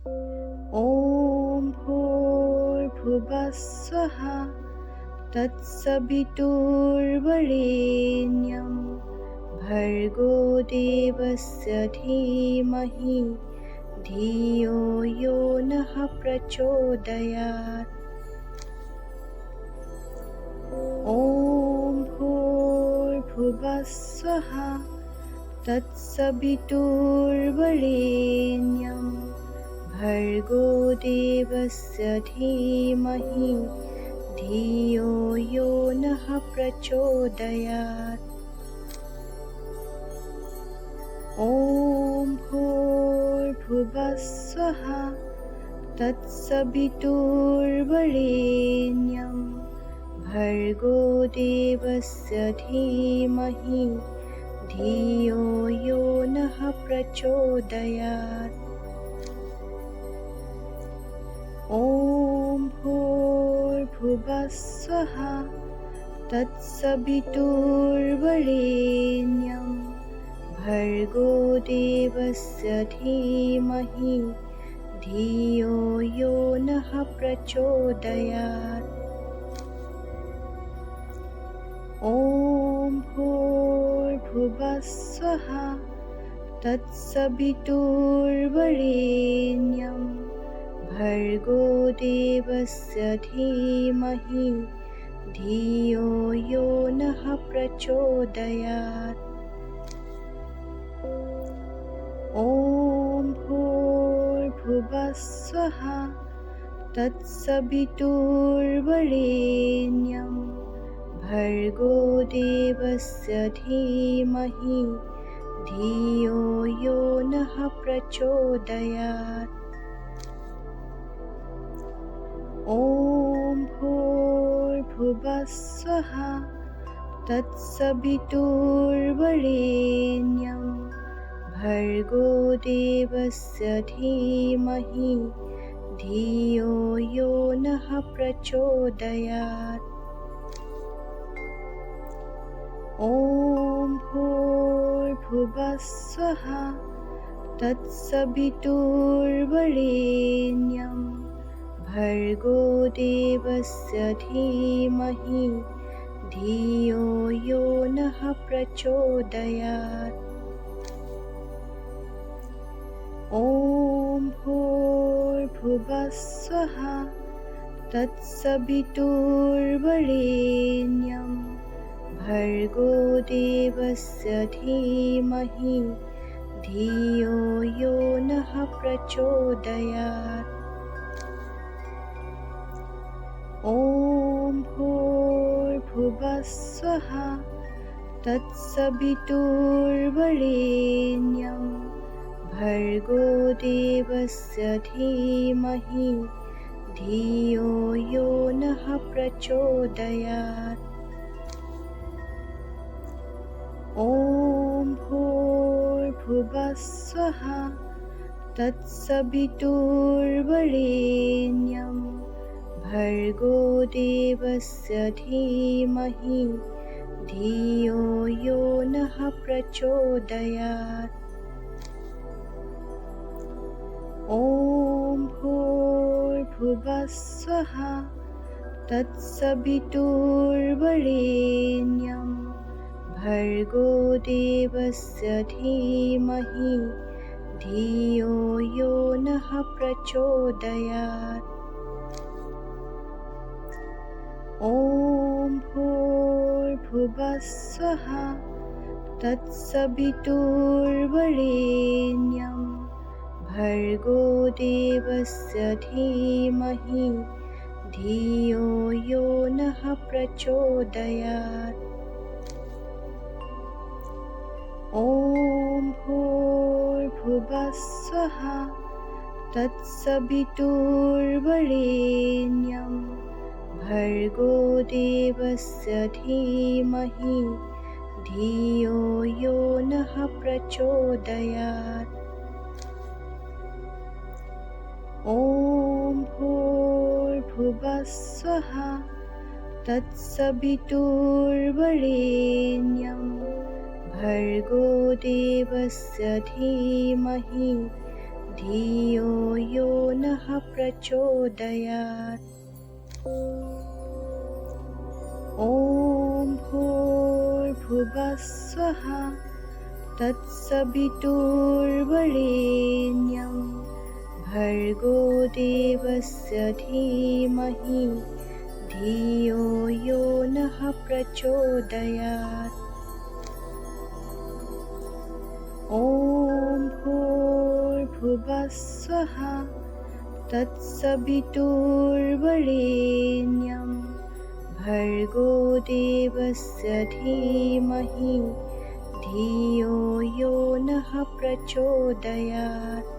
ॐ भूर्भुवः स्वः तत्सवितुर्वरेण्यं भर्गो देवस्य धीमहि धियो यो नः प्रचोदयात्। ॐ भूर्भुवः स्वः तत्सवितुर्वरेण्यं भर्गो देवस्य धीमहि धियो यो नः प्रचोदयात्। ॐ भूर्भुवः स्वः तत्सवितुर्वरेण्यं भर्गो देवस्य धीमहि धियो यो नः प्रचोदयात्। ॐ भूर्भुवः स्वः तत्सवितुर्वरेण्यं भर्गो देवस्य धीमहि धियो यो नः प्रचोदयात्। ॐ भूर्भुवः स्वः तत्सवितुर्वरेण्यं भर्गो देवस्य धीमहि धियो यो नः प्रचोदयात्। ॐ भूर्भुवः स्वः तत्सवितुर्वरेण्यं भर्गो देवस्य धीमहि धियो यो नः प्रचोदयात्। ॐ भूर्भुवः स्वः तत्सवितुर्वरेण्यं भर्गो देवस्य धीमहि धियो यो नः प्रचोदयात्। ॐ भूर्भुवः स्वः तत्सवितुर्वरेण्यं भर्गो देवस्य धीमहि धियो यो नः प्रचोदयात्। ॐ भूर्भुवः स्वः तत्सवितुर्वरेण्यं भर्गो देवस्य धीमहि धियो यो नः प्रचोदयात्। ॐ भूर्भुवः स्वः तत्सवितुर्वरेण्यं भर्गो देवस्य धीमहि धियो यो नः प्रचोदयात्। ॐ भूर्भुवः स्वः तत्सवितुर्वरेण्यं भर्गो देवस्य धीमहि धियो यो नः प्रचोदयात्। ॐ भूर्भुवः स्वः तत्सवितुर्वरेण्यं भर्गो देवस्य धीमहि धियो यो नः प्रचोदयात्। ॐ भूर्भुवः स्वः तत्सवितुर्वरेण्यं भर्गो देवस्य धीमहि धियो यो नः प्रचोदयात्। ॐ भूर्भुवः स्वः तत्सवितुर्वरेण्यं भर्गो देवस्य धीमहि धियो यो नः प्रचोदयात्। ॐ भूर्भुवः स्वः तत्सवितुर्वरेण्यं भर्गो देवस्य धीमहि धियो यो नः प्रचोदयात्। ॐ भूर्भुवः स्वः तत्सवितुर्वरेण्यं भर्गो देवस्य धीमहि धियो यो नः प्रचोदयात्। ॐ भूर्भुवः स्वः तत्सवितुर्वरेण्यं भर्गो देवस्य धीमहि धियो यो नः प्रचोदयात्।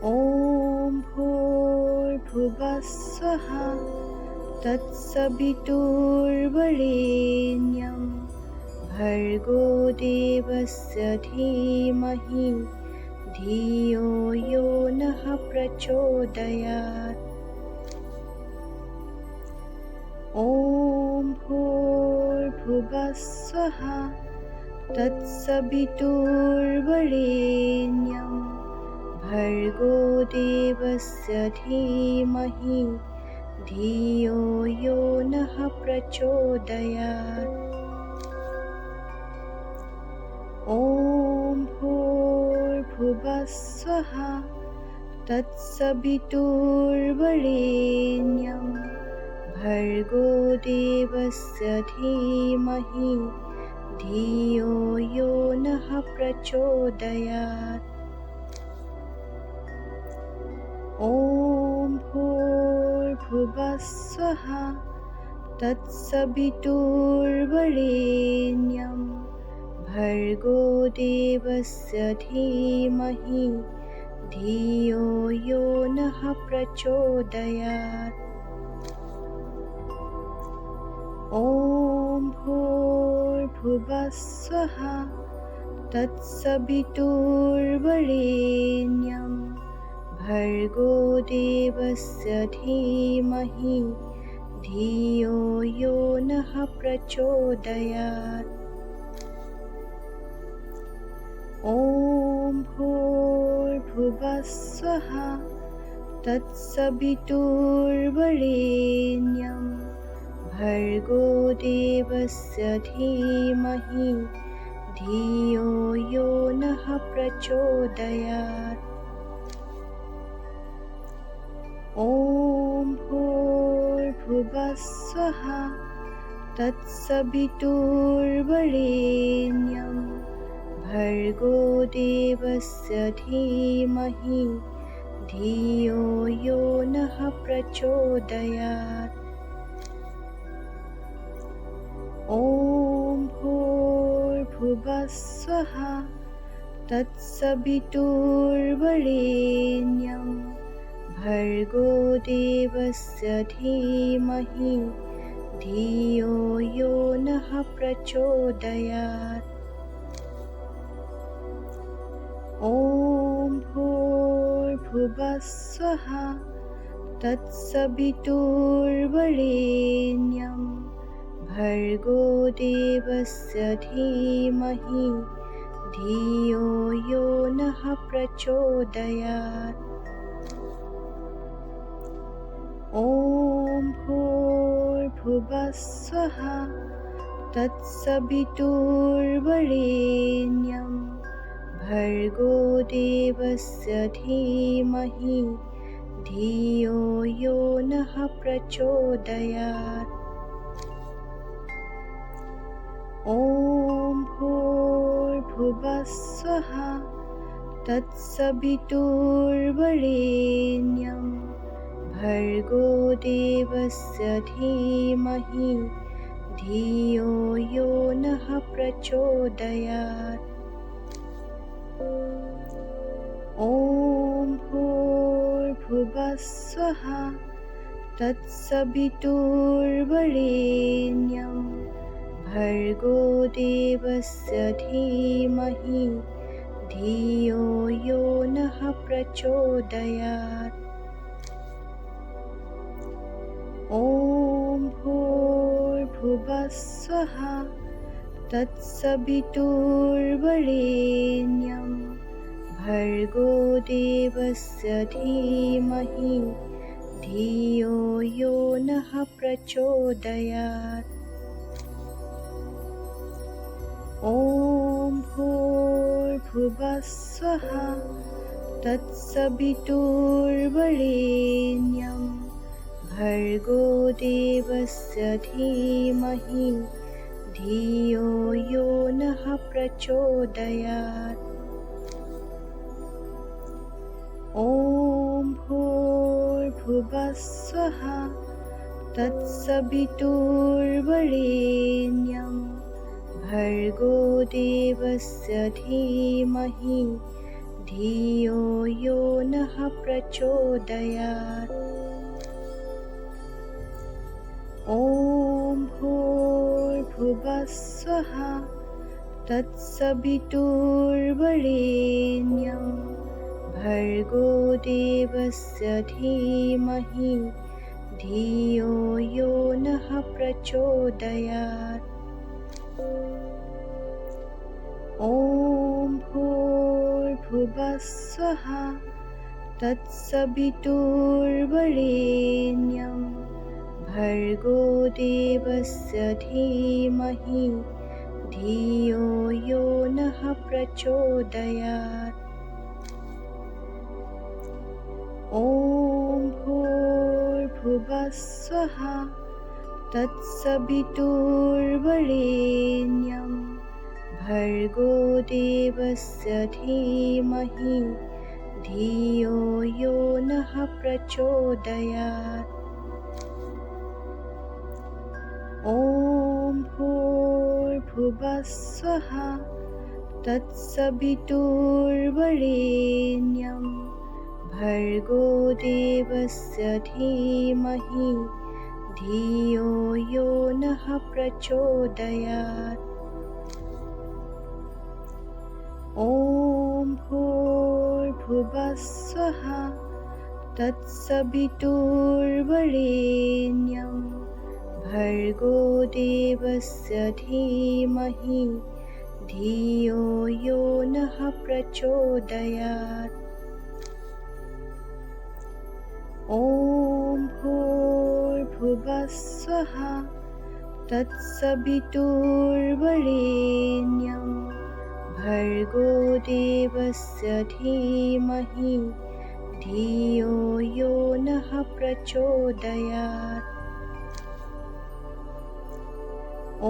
ॐ भूर्भुवः स्वः तत्सवितुर्वरेण्यं भर्गो देवस्य धीमहि धियो यो नः प्रचोदयात्। ॐ भूर्भुवः स्वः तत्सवितुर्वरेण्यं भर्गो देवस्य धीमहि धियो यो नः प्रचोदयात्। ॐ भूर्भुवः स्वः तत्सवितुर्वरेण्यं भर्गो देवस्य धीमहि धियो यो नः प्रचोदयात्। ॐ भूर्भुवः स्वः तत्सवितुर्वरेण्यं भर्गो देवस्य धीमहि धियो यो नः प्रचोदयात्। ॐ भूर्भुवः स्वः तत्सवितुर्वरेण्यं भर्गो देवस्य धीमहि धियो यो नः प्रचोदयात्। ॐ भूर्भुवः स्वः तत्सवितुर्वरेण्यं भर्गो देवस्य धीमहि धियो यो नः प्रचोदयात्। ॐ भूर्भुवः स्वः तत्सवितुर्वरेण्यं भर्गो देवस्य धीमहि धियो यो नः प्रचोदयात्। ॐ भूर्भुवः स्वः तत्सवितुर्वरेण्यं भर्गो देवस्य धीमहि धियो यो नः प्रचोदयात्। ॐ भूर्भुवः स्वः तत्सवितुर्वरेण्यं भर्गो देवस्य धीमहि धियो यो नः प्रचोदयात्। ॐ भूर्भुवः स्वः तत्सवितुर्वरेण्यं भर्गो देवस्य धीमहि धियो यो नः प्रचोदयात्। ॐ भूर्भुवः स्वः तत्सवितुर्वरेण्यं भर्गो देवस्य धीमहि धियो यो नः प्रचोदयात्। ॐ भूर्भुवः स्वः तत्सवितुर्वरेण्यं भर्गो देवस्य धीमहि धियो यो नः प्रचोदयात्। ॐ भूर्भुवः स्वः तत्सवितुर्वरेण्यं भर्गो देवस्य धीमहि धियो यो नः प्रचोदयात्। ॐ भूर्भुवः स्वः तत्सवितुर्वरेण्यं भर्गो देवस्य धीमहि धियो यो नः प्रचोदयात्। ॐ भूर्भुवः स्वः तत्सवितुर्वरेण्यं भर्गो देवस्य धीमहि धियो यो नः प्रचोदयात्। ॐ भूर्भुवः स्वः तत्सवितुर्वरेण्यं भर्गो देवस्य धीमहि धियो यो नः प्रचोदयात्। ॐ भूर्भुवः स्वः तत्सवितुर्वरेण्यं भर्गो देवस्य धीमहि धियो यो नः प्रचोदयात्। ॐ भूर्भुवः स्वः तत्सवितुर्वरेण्यं भर्गो देवस्य धीमहि धियो यो नः प्रचोदयात्। ॐ भूर्भुवः स्वः तत्सवितुर्वरेण्यं भर्गो देवस्य धीमहि धियो यो नः प्रचोदयात्। ॐ भूर्भुवः स्वः तत्सवितुर्वरेण्यं भर्गो देवस्य धीमहि धियो यो नः प्रचोदयात्। ॐ भूर्भुवः स्वः तत्सवितुर्वरेण्यं भर्गो देवस्य धीमहि धियो यो नः प्रचोदयात्। ॐ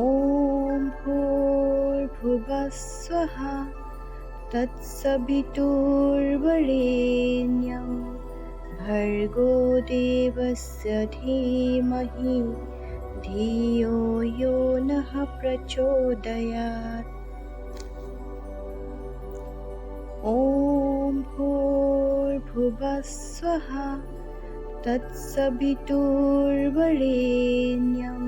भूर्भुवः स्वः तत्सवितुर्वरेण्यं भर्गो देवस्य धीमहि धियो यो नः प्रचोदयात्। ॐ भूर्भुवः स्वः तत्सवितुर्वरेण्यं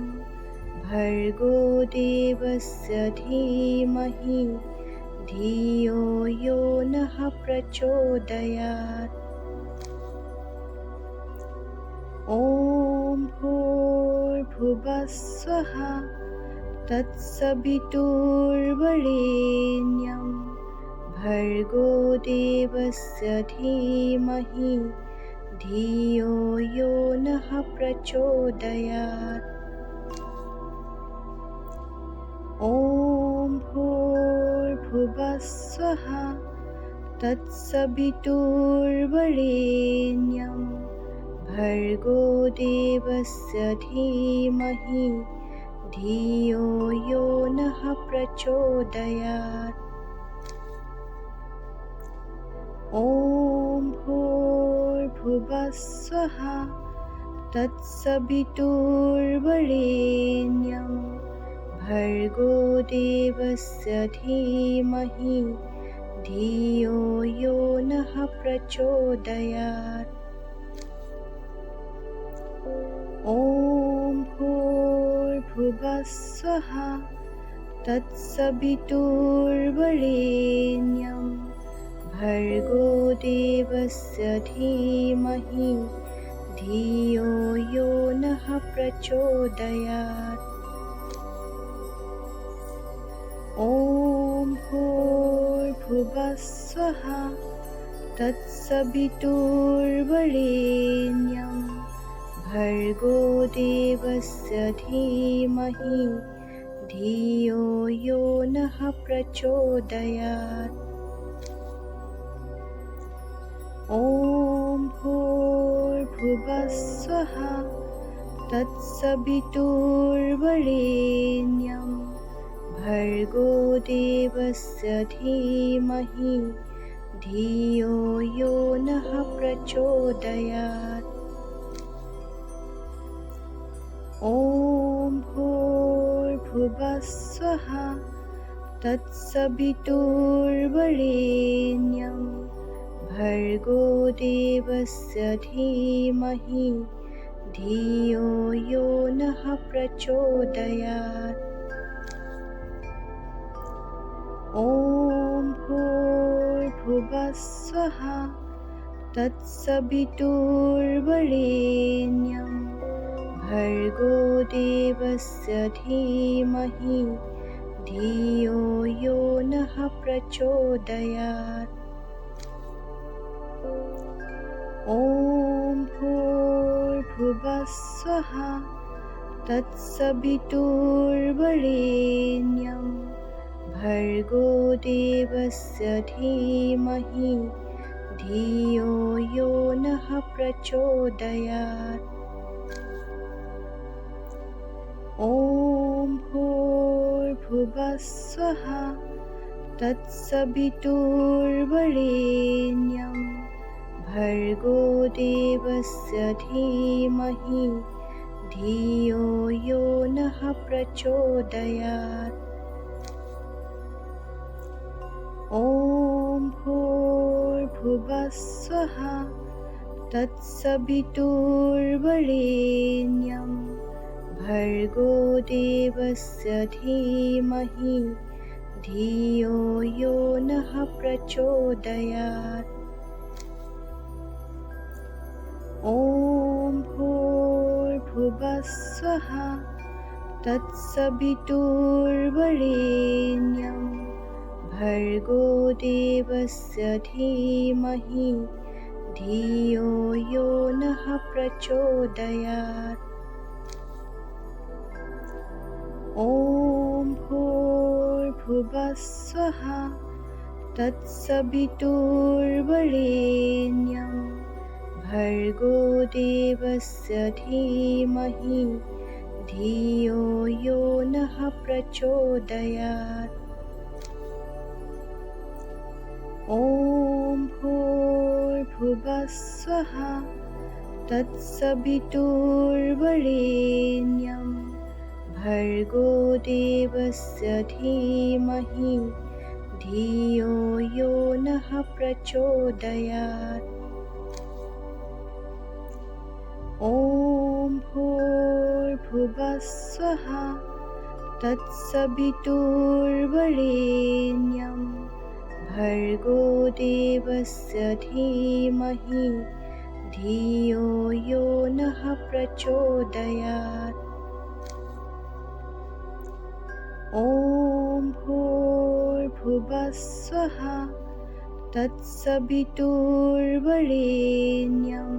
भर्गो देवस्य धीमहि धियो यो नः प्रचोदयात्। ॐ भूर्भुवः स्वः तत्सवितुर्वरेण्यं भर्गो देवस्य धीमहि धियो यो नः प्रचोदयात्। ॐ भूर्भुवः स्वः तत्सवितुर्वरेण्यं भर्गो देवस्य धीमहि धियो यो नः प्रचोदयात्। ॐ भूर्भुवः स्वः तत्सवितुर्वरेण्यं भर्गो देवस्य धीमहि धियो यो नः प्रचोदयात्। ॐ भूर्भुवः स्वः तत्सवितुर्वरेण्यं भर्गो देवस्य धीमहि धियो यो नः प्रचोदयात्। ॐ भूर्भुवः स्वः तत्सवितुर्वरेण्यं भर्गो देवस्य धीमहि धियो यो नः प्रचोदयात्। ॐ भूर्भुवः स्वः तत्सवितुर्वरेण्यं भर्गो देवस्य धीमहि धियो यो नः प्रचोदयात्। ॐ भूर्भुवः स्वः तत्सवितुर्वरेण्यं भर्गो देवस्य धीमहि धियो यो नः प्रचोदयात्। ॐ भूर्भुवः स्वः तत्सवितुर्वरेण्यं भर्गो देवस्य धीमहि धियो यो नः प्रचोदयात्। ॐ भूर्भुवः स्वः तत्सवितुर्वरेण्यं भर्गो देवस्य धीमहि धियो यो नः प्रचोदयात्। ॐ भूर्भुवः स्वः तत्सवितुर्वरेण्यं भर्गो देवस्य धीमहि धियो यो नः प्रचोदयात्। ॐ भूर्भुवः स्वः तत्सवितुर्वरेण्यं भर्गो देवस्य धीमहि धियो यो नः प्रचोदयात्। ॐ भूर्भुवः स्वः तत्सवितुर्वरेण्यं भर्गो देवस्य धीमहि धियो यो नः प्रचोदयात्। ॐ भूर्भुवः स्वः तत्सवितुर्वरेण्यं भर्गो देवस्य धीमहि धियो यो नः प्रचोदयात्। ॐ भूर्भुवः स्वः तत्सवितुर्वरेण्यं भर्गो देवस्य धीमहि धियो यो नः प्रचोदयात्। ॐ भूर्भुवः स्वः तत्सवितुर्वरेण्यं भर्गो देवस्य धीमहि धियो यो नः प्रचोदयात्। ॐ भूर्भुवः स्वः तत्सवितुर्वरेण्यं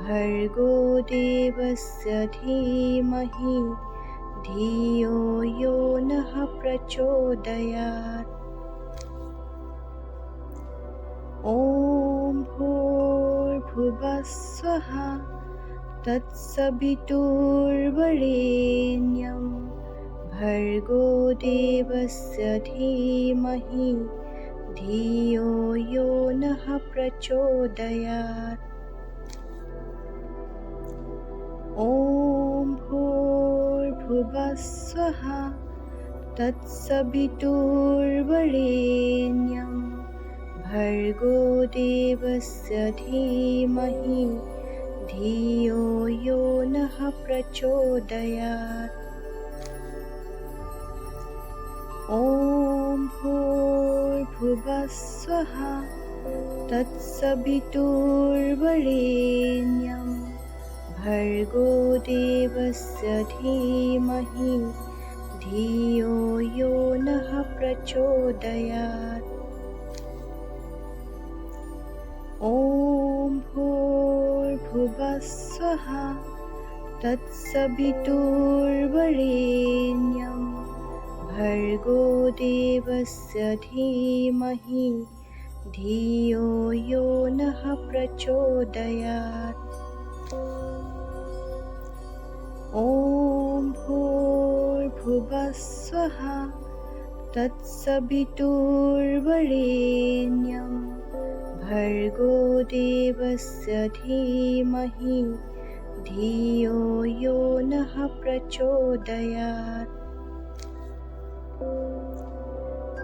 भर्गो देवस्य धीमहि धियो यो नः प्रचोदयात्। ॐ भूर्भुवः स्वः तत्सवितुर्वरेण्यं भर्गो देवस्य धीमहि धियो यो नः प्रचोदयात्। ॐ भूर्भुवः स्वः तत्सवितुर्वरेण्यं भर्गो देवस्य धीमहि धियो यो नः प्रचोदयात्। ॐ भूर्भुवः स्वः तत्सवितुर्वरेण्यं भर्गो देवस्य धीमहि धियो यो नः प्रचोदयात्। ॐ ॐ भूर्भुवः स्वः तत्सवितुर्वरेण्यं भर्गो देवस्य धीमहि धियो यो नः प्रचोदयात्। ॐ भूर्भुवः स्वः तत्सवितुर्वरेण्यं भर्गो देवस्य धीमहि धियो यो नः प्रचोदयात्।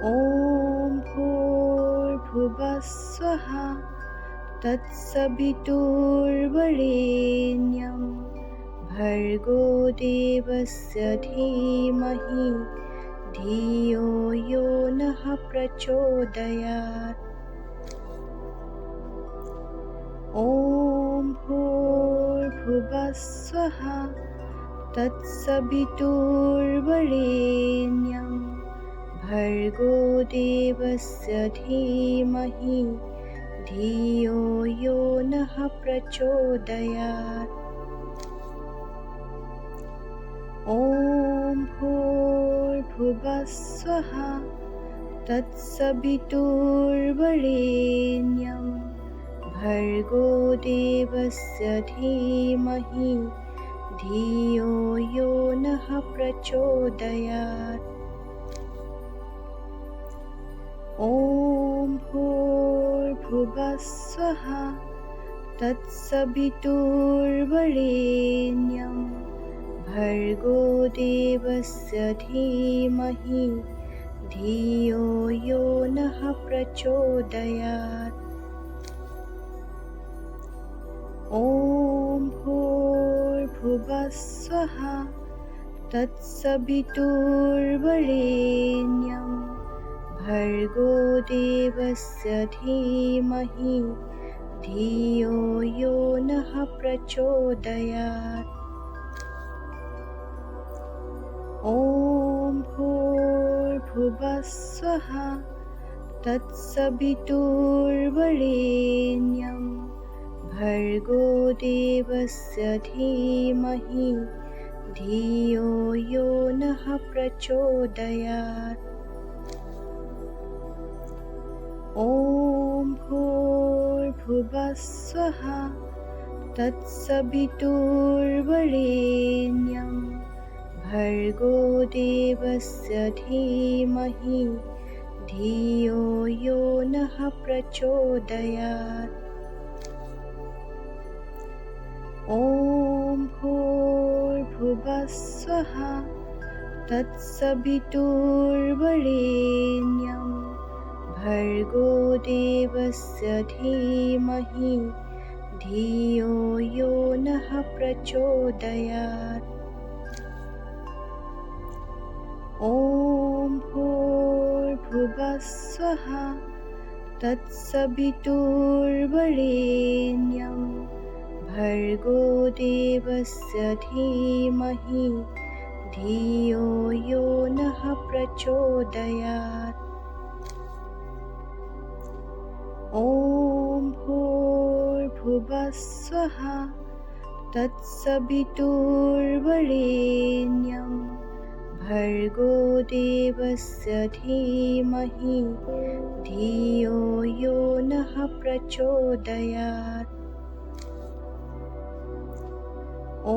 ॐ भूर्भुवः स्वः तत्सवितुर्वरेण्यं भर्गो देवस्य धीमहि धियो यो नः प्रचोदयात्। ॐ भूर्भुवः स्वः तत्सवितुर्वरेण्यं भर्गो देवस्य धीमहि धियो यो नः प्रचोदयात्। ॐ भूर्भुवः स्वः तत्सवितुर्वरेण्यं भर्गो देवस्य धीमहि धियो यो नः प्रचोदयात्। ॐ भूर्भुवः स्वः तत्सवितुर्वरेण्यं भर्गो देवस्य धीमहि धियो यो नः प्रचोदयात्। ॐ भूर्भुवः स्वः तत्सवितुर्वरेण्यं भर्गो देवस्य धीमहि धियो यो नः प्रचोदयात्। ॐ भूर्भुवः स्वः तत्सवितुर्वरेण्यं भर्गो देवस्य धीमहि धियो यो नः प्रचोदयात्। ॐ भूर्भुवः स्वः तत्सवितुर्वरेण्यं भर्गो देवस्य धीमहि धियो यो नः प्रचोदयात्। ॐ भूर्भुवः स्वः तत्सवितुर्वरेण्यं भर्गो देवस्य धीमहि धियो यो नः प्रचोदयात्। ॐ भूर्भुवः स्वः तत्सवितुर्वरेण्यं भर्गो देवस्य धीमहि धियो यो नः प्रचोदयात्। ॐ भूर्भुवः स्वः तत्सवितुर्वरेण्यं भर्गो देवस्य धीमहि धियो यो नः प्रचोदयात्। ॐ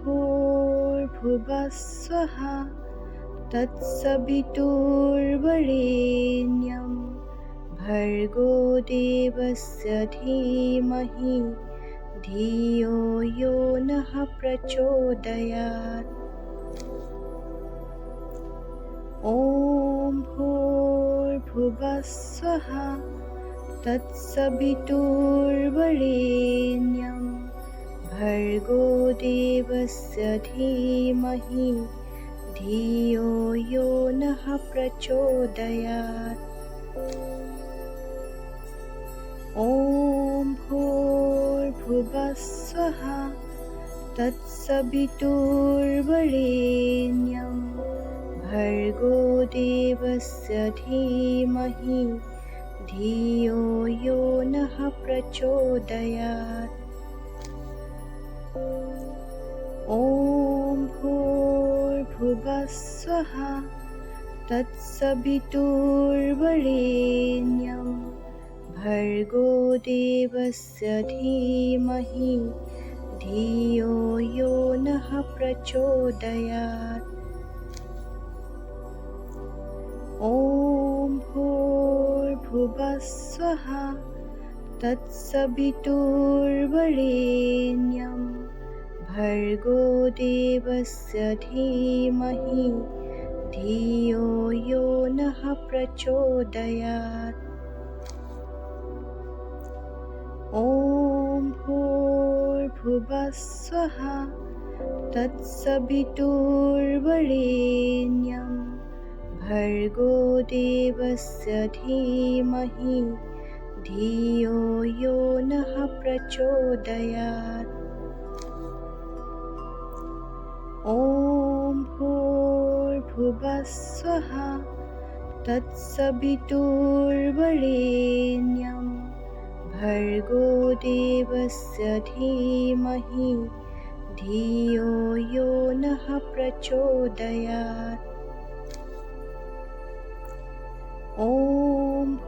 भूर्भुवः स्वः तत्सवितुर्वरेण्यं भर्गो देवस्य धीमहि धियो यो नः प्रचोदयात्। ॐ भूर्भुवः स्वः तत्सवितुर्वरेण्यं भर्गो देवस्य धीमहि धियो यो नः प्रचोदयात्। ॐ भूर्भुवः स्वः तत्सवितुर्वरेण्यं भर्गो देवस्य धीमहि धियो यो नः प्रचोदयात्। ॐ भूर्भुवः स्वः तत्सवितुर्वरेण्यं भर्गो देवस्य धीमहि धियो यो नः प्रचोदयात्। ॐ भूर्भुवः स्वः तत्सवितुर्वरेण्यं भर्गो देवस्य धीमहि धियो यो नः प्रचोदयात्। ॐ भूर्भुवः स्वः तत्सवितुर्वरेण्यं भर्गो देवस्य धीमहि धियो यो नः प्रचोदयात्। ॐ भूर्भुवः स्वः तत्सवितुर्वरेण्यं भर्गो देवस्य धीमहि धियो यो नः प्रचोदयात्। ॐ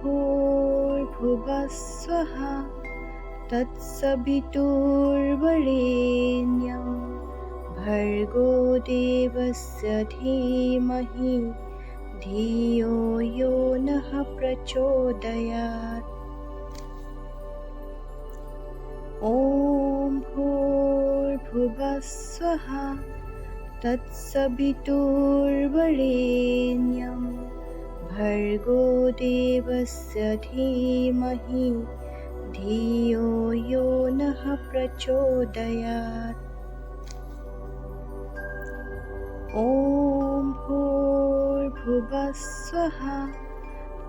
भूर्भुवः स्वः तत्सवितुर्वरेण्यं भर्गो देवस्य धीमहि धियो यो नः प्रचोदयात्। ॐ भूर्भुवः स्वः तत्सवितुर्वरेण्यं भर्गो देवस्य धीमहि धियो यो नः प्रचोदयात्। ॐ भूर्भुवः स्वः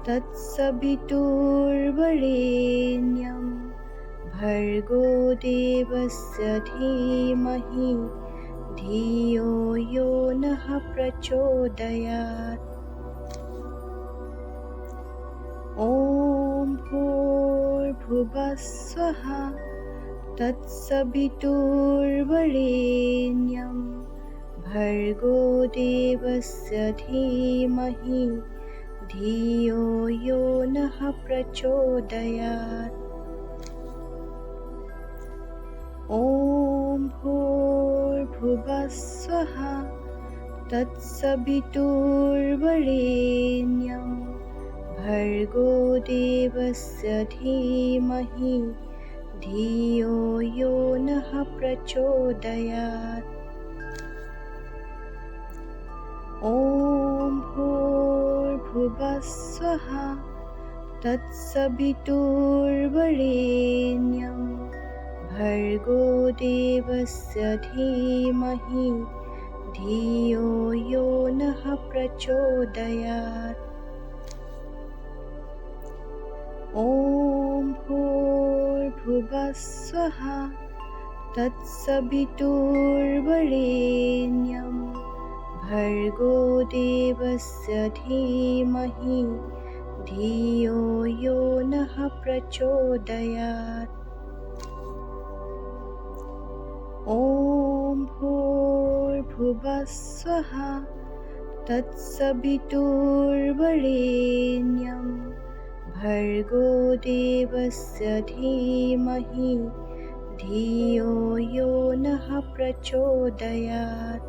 तत्सवितुर्वरेण्यं भर्गो देवस्य धीमहि धियो यो नः प्रचोदयात्। ॐ भूर्भुवः स्वः तत्सवितुर्वरेण्यं भर्गो देवस्य धीमहि धियो यो नः प्रचोदयात्। ॐ भूर्भुवः स्वः तत्सवितुर्वरेण्यं भर्गो देवस्य धीमहि धियो यो नः प्रचोदयात्। ॐ भूर्भुवः स्वः तत्सवितुर्वरेण्यं भर्गो देवस्य धीमहि धियो यो नः प्रचोदयात्। ॐ भूर्भुवः स्वः तत्सवितुर्वरेण्यं भर्गो देवस्य धीमहि धियो यो नः प्रचोदयात्। ॐ भूर्भुवः स्वः तत्सवितुर्वरेण्यं भर्गो देवस्य धीमहि धियो यो नः प्रचोदयात्।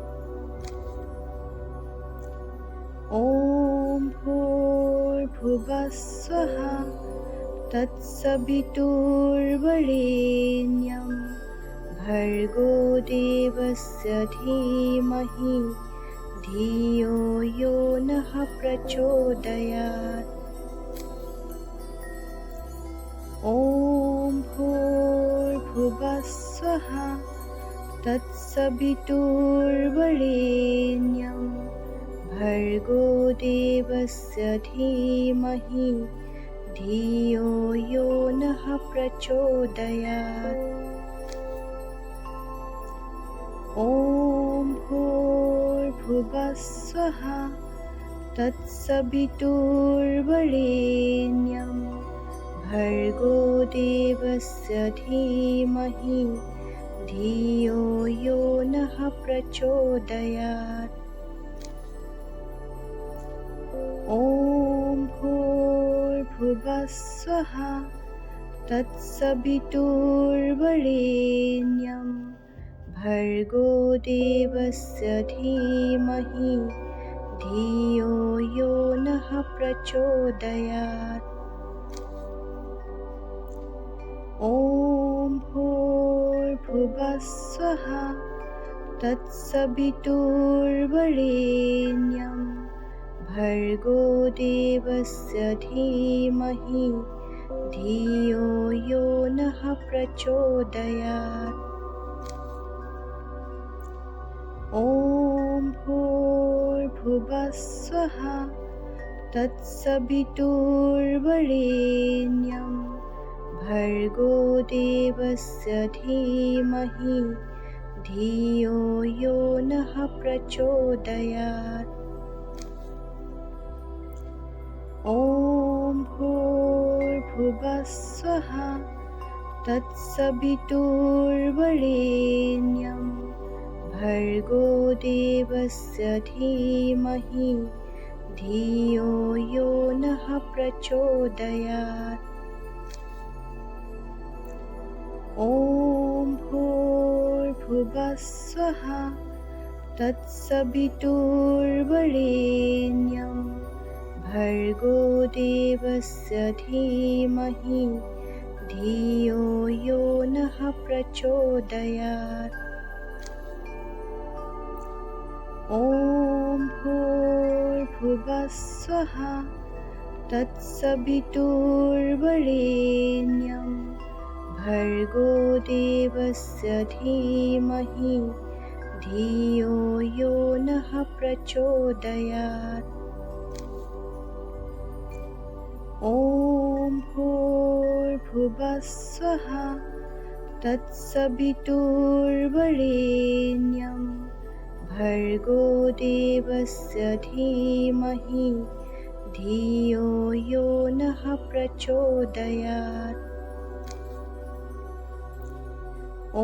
ॐ भूर्भुवः स्वः तत्सवितुर्वरेण्यं भर्गो देवस्य धीमहि धियो यो नः प्रचोदयात्। ॐ भूर्भुवः स्वः तत्सवितुर्वरेण्यं भर्गो देवस्य धीमहि धियो यो नः प्रचोदयात्। ॐ भूर्भुवः स्वः तत्सवितुर्वरेण्यं भर्गो देवस्य धीमहि धियो यो नः प्रचोदयात्। ॐ भूर्भुवः स्वः तत्सवितुर्वरेण्यं भर्गो देवस्य धीमहि धियो यो नः प्रचोदयात्। ॐ भूर्भुवः स्वः तत्सवितुर्वरेण्यं भर्गो देवस्य धीमहि धियो यो नः प्रचोदयात्। ॐ भूर्भुवः स्वः तत्सवितुर्वरेण्यं भर्गो देवस्य धीमहि धियो यो नः प्रचोदयात्। ॐ भूर्भुवः स्वः तत्सवितुर्वरेण्यं भर्गो देवस्य धीमहि धियो यो नः प्रचोदयात्। ॐ भूर्भुवः स्वः तत्सवितुर्वरेण्यं भर्गो देवस्य धीमहि धियो यो नः प्रचोदयात्। ॐ भूर्भुवः स्वः तत्सवितुर्वरेण्यं भर्गो देवस्य धीमहि धियो यो नः प्रचोदयात्। ॐ भूर्भुवः स्वः तत्सवितुर्वरेण्यं भर्गो देवस्य धीमहि धियो यो नः प्रचोदयात्। ॐ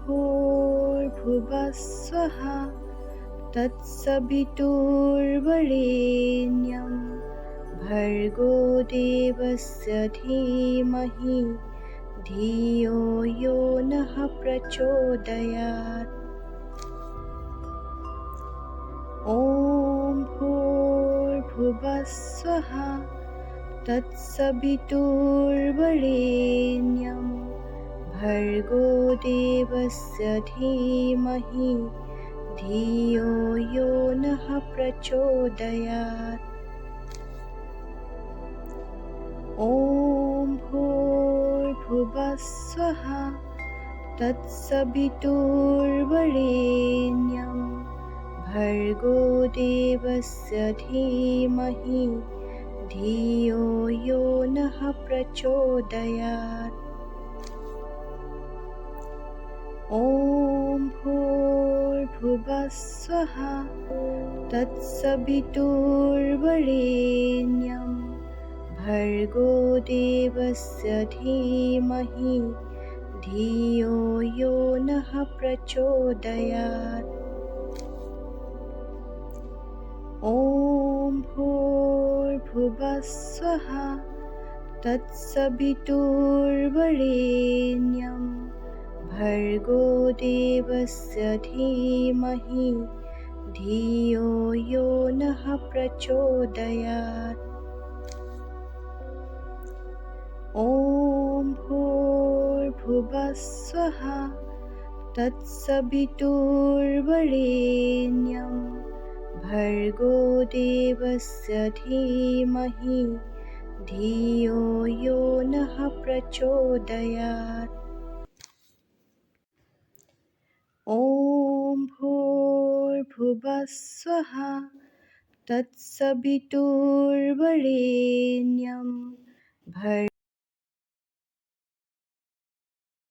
भूर्भुवः स्वः तत्सवितुर्वरेण्यं भर्गो देवस्य धीमहि धियो यो नः प्रचोदयात्। ॐ भूर्भुवः स्वः तत्सवितुर्वरेण्यं भर्गो देवस्य धीमहि धियो यो नः प्रचोदयात्। ॐ भूर्भुवः स्वः तत्सवितुर्वरेण्यं भर्गो देवस्य धीमहि धियो यो नः प्रचोदयात्। ॐ भूर्भुवः स्वः तत्सवितुर्वरेण्यं भर्गो देवस्य धीमहि धियो यो नः प्रचोदयात्। ॐ भूर्भुवः स्वः तत्सवितुर्वरेण्यं भर्गो देवस्य धीमहि धियो यो नः प्रचोदयात्। ॐ भूर्भुवः स्वः तत्सवितुर्वरेण्यं भर्गो देवस्य धीमहि धियो यो नः प्रचोदयात्। ॐ भूर्भुवः स्वः तत्सवितुर्वरेण्यं